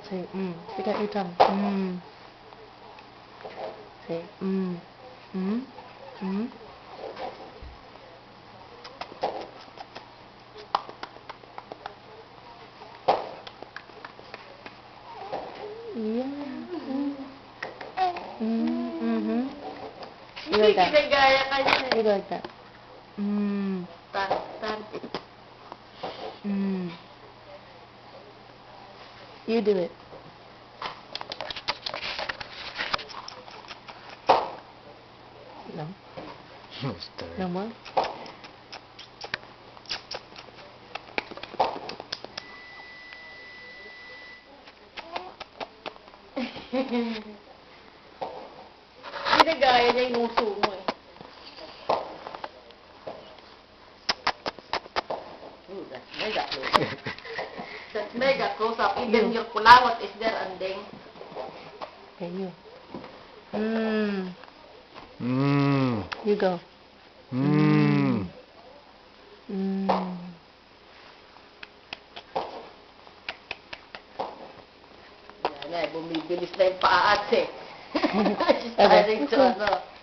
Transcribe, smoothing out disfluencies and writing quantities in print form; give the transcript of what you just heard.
Say, stick out your tongue. Say, Yeah. You like that. Ginagaya ka niya You go like that. Tan. You do it. No. No more? Ginagaya niya yung uso mo eh. Ooh, that's mega close up. That's mega close up. Even your kulawat is there, andeng. Okay, you. You go. Yan na, bumibilis na yung paat eh. She's Okay. starting to ano.